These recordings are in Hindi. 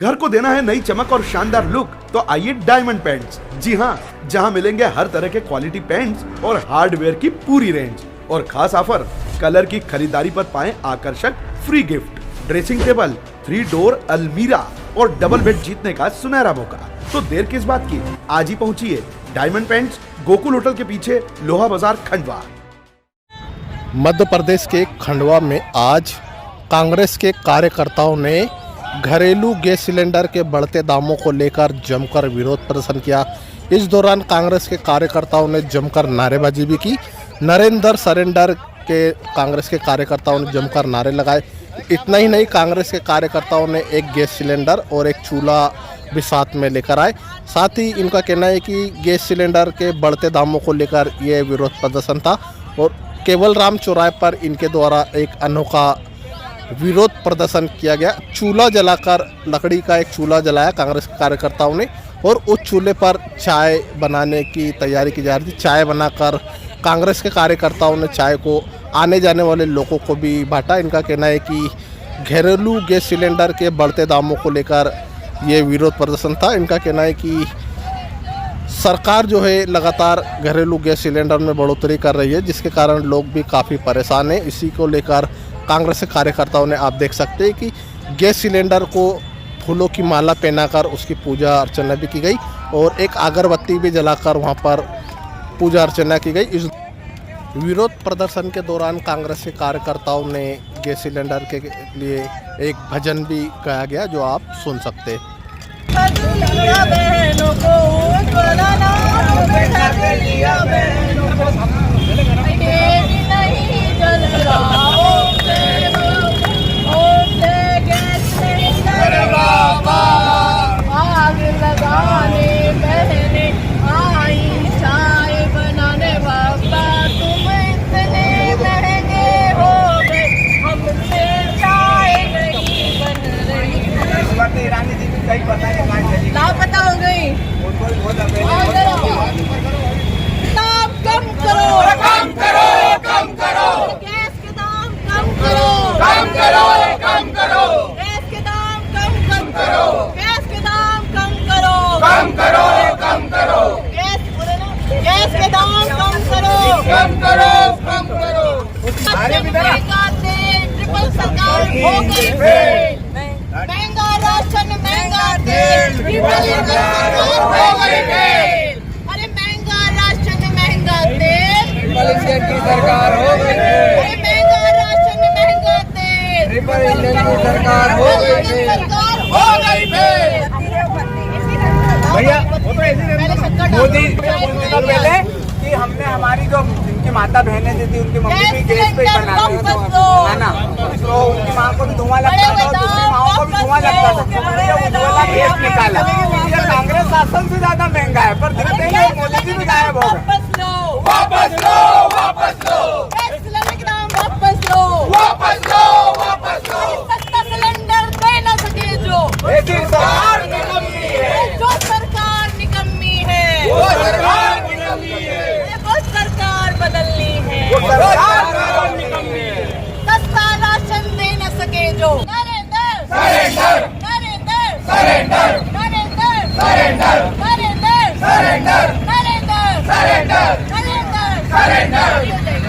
घर को देना है नई चमक और शानदार लुक, तो आइए डायमंड पेंट्स। जी हाँ, जहाँ मिलेंगे हर तरह के क्वालिटी पेंट्स और हार्डवेयर की पूरी रेंज। और खास ऑफर, कलर की खरीदारी पर पाएं आकर्षक free gift, dressing table, 3 door अलमीरा और डबल बेड जीतने का सुनहरा मौका। तो देर किस बात की, आज ही पहुंचिए डायमंड पेंट्स, गोकुल होटल के पीछे, लोहा बाजार, खंडवा। मध्य प्रदेश के खंडवा में आज कांग्रेस के कार्यकर्ताओं ने घरेलू गैस सिलेंडर के बढ़ते दामों को लेकर जमकर विरोध प्रदर्शन किया। इस दौरान कांग्रेस के कार्यकर्ताओं ने जमकर नारेबाजी भी की। नरेंद्र सरेंडर के कांग्रेस के कार्यकर्ताओं ने जमकर नारे लगाए। इतना ही नहीं, कांग्रेस के कार्यकर्ताओं ने एक गैस सिलेंडर और एक चूल्हा भी साथ में लेकर आए। साथ ही इनका कहना है कि गैस सिलेंडर के बढ़ते दामों को लेकर ये विरोध प्रदर्शन था और केवल राम चौराहे पर इनके द्वारा एक अनोखा विरोध प्रदर्शन किया गया। चूल्हा जलाकर, लकड़ी का एक चूल्हा जलाया कांग्रेस के कार्यकर्ताओं ने और उस चूल्हे पर चाय बनाने की तैयारी की जा रही थी। चाय बनाकर कांग्रेस के कार्यकर्ताओं ने चाय को आने जाने वाले लोगों को भी बांटा। इनका कहना है कि घरेलू गैस सिलेंडर के बढ़ते दामों को लेकर ये विरोध प्रदर्शन था। इनका कहना है कि सरकार जो है लगातार घरेलू गैस सिलेंडर में बढ़ोतरी कर रही है, जिसके कारण लोग भी काफ़ी परेशान हैं। इसी को लेकर कांग्रेस के कार्यकर्ताओं ने, आप देख सकते हैं कि गैस सिलेंडर को फूलों की माला पहनाकर उसकी पूजा अर्चना भी की गई और एक अगरबत्ती भी जलाकर वहां पर पूजा अर्चना की गई। इस विरोध प्रदर्शन के दौरान कांग्रेस के कार्यकर्ताओं ने गैस सिलेंडर के लिए एक भजन भी गाया गया, जो आप सुन सकते हैं। लापता हो गई। दाम कम करो, कम करो, कम करो। गैस के दाम कम करो, कम करो, कम करो। गैस के दाम कम करो, गैस के दाम कम करो, कम करो, कम करो। गैस के दाम कम करो, कम करो, कम करो। महंगा तेल, ट्रिपल सरकार हो गई फेल। महंगा राशन, महंगा तेल, ट्रिपल सरकार हो गई फेल। अरे महंगा राशन, महंगा तेल, ट्रिपल की सरकार हो गई फेल। अरे महंगा राशन, महंगा तेल, ट्रिपल की सरकार हो गई फेल, सरकार हो गई फेल। भैया मोदी पहले कि हमने हमारी जो उनकी माता बहनें थी, उनकी मम्मी भी गैस पे बनाती थी, है ना, तो उनकी माँ को भी धुआं लगता था और दूसरी माँओं को भी धुआं लगता था। उज्ज्वला गैस निकाला। ये कांग्रेस शासन से ज्यादा महंगा है, पर दिखते ही मोदी जी भी गायब हो गए। वापस लो, वापस लो, वापस लो। गैस सिलेंडर के दाम वापस लो, वापस लो, वापस लो। सस्ता सिलेंडर दे न सके जो सरकार निकम्मी है, जो सरकार निकम्मी है, वो सरकार निकम्मी है, वो सरकार बदलनी है, वो सरकार निकम्मी है। सस्ता राशन दे न सके जो Narendra surrender, Narendra surrender, Narendra surrender, Narendra surrender, Narendra surrender, Narendra surrender. Narendra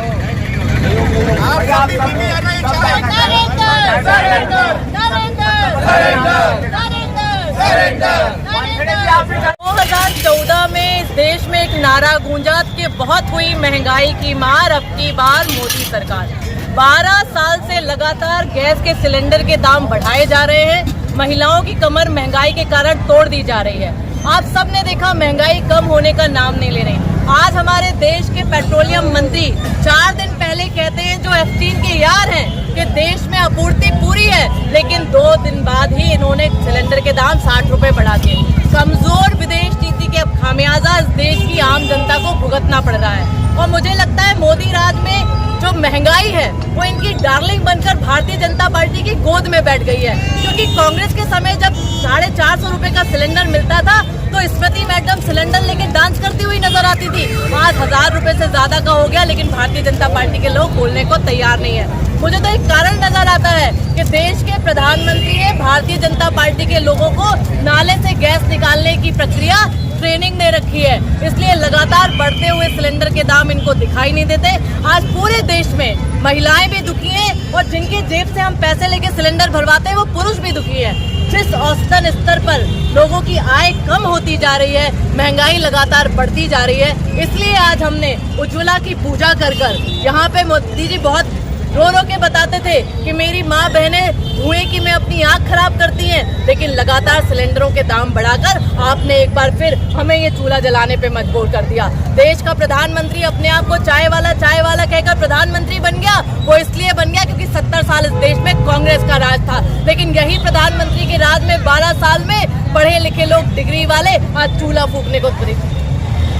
2014 में इस देश में एक नारा गूंजा कि बहुत हुई महंगाई की मार, अब की बार मोदी सरकार। 12 साल से लगातार गैस के सिलेंडर के दाम बढ़ाए जा रहे हैं। महिलाओं की कमर महंगाई के कारण तोड़ दी जा रही है। आप सब ने देखा, महंगाई कम होने का नाम नहीं ले रही। आज हमारे देश के पेट्रोलियम मंत्री 4 दिन पहले कहते हैं, जो F3 के यार हैं, कि देश में आपूर्ति पूरी है, लेकिन 2 दिन बाद ही इन्होंने सिलेंडर के दाम 60 रुपए बढ़ा दिए। कमजोर विदेश नीति के अब खामियाजा इस देश की आम जनता को भुगतना पड़ रहा है। और मुझे लगता है मोदी राज में जो महंगाई है वो इनकी डार्लिंग बनकर भारतीय जनता पार्टी की गोद में बैठ गई है। क्योंकि कांग्रेस के समय जब 450 रुपए का सिलेंडर मिलता था तो स्मृति मैडम सिलेंडर लेके डांस करती हुई नजर आती थी। आज 1000 रुपए से ज्यादा का हो गया, लेकिन भारतीय जनता पार्टी के लोग बोलने को तैयार नहीं है। मुझे तो एक कारण नजर आता है कि देश के प्रधानमंत्री ने भारतीय जनता पार्टी के लोगों को नाले से गैस निकालने की प्रक्रिया ट्रेनिंग दे रखी है, इसलिए लगातार बढ़ते हुए सिलेंडर के दाम इनको दिखाई नहीं देते। आज पूरे देश में महिलाएं भी दुखी हैं और जिनकी जेब से हम पैसे लेके सिलेंडर भरवाते हैं वो पुरुष भी दुखी हैं। जिस औसतन स्तर पर लोगों की आय कम होती जा रही है, महंगाई लगातार बढ़ती जा रही है, इसलिए आज हमने उज्ज्वला की पूजा कर यहाँ पे मोदी जी बहुत रो रो के बताते थे कि मेरी माँ बहनें धुएं की में अपनी आँख खराब करती हैं, लेकिन लगातार सिलेंडरों के दाम बढ़ाकर आपने एक बार फिर हमें ये चूल्हा जलाने पे मजबूर कर दिया। देश का प्रधानमंत्री अपने आप को चाय वाला कहकर प्रधानमंत्री बन गया। वो इसलिए बन गया क्योंकि 70 साल इस देश में कांग्रेस का राज था, लेकिन यही प्रधानमंत्री के राज में 12 साल में पढ़े लिखे लोग डिग्री वाले आज चूल्हा फूकने को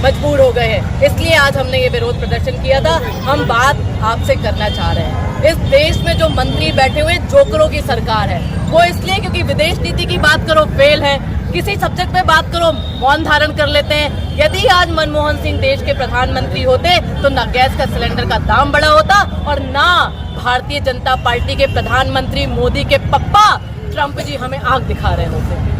मजबूर हो गए हैं। इसलिए आज हमने ये विरोध प्रदर्शन किया था। हम बात आपसे करना चाह रहे हैं, इस देश में जो मंत्री बैठे हुए जोकरों की सरकार है, वो इसलिए क्योंकि विदेश नीति की बात करो फेल है, किसी सब्जेक्ट पे बात करो मौन धारण कर लेते हैं। यदि आज मनमोहन सिंह देश के प्रधानमंत्री होते तो ना गैस का सिलेंडर का दाम बढ़ा होता और ना भारतीय जनता पार्टी के प्रधानमंत्री मोदी के पप्पा ट्रंप जी हमें आग दिखा रहे होते।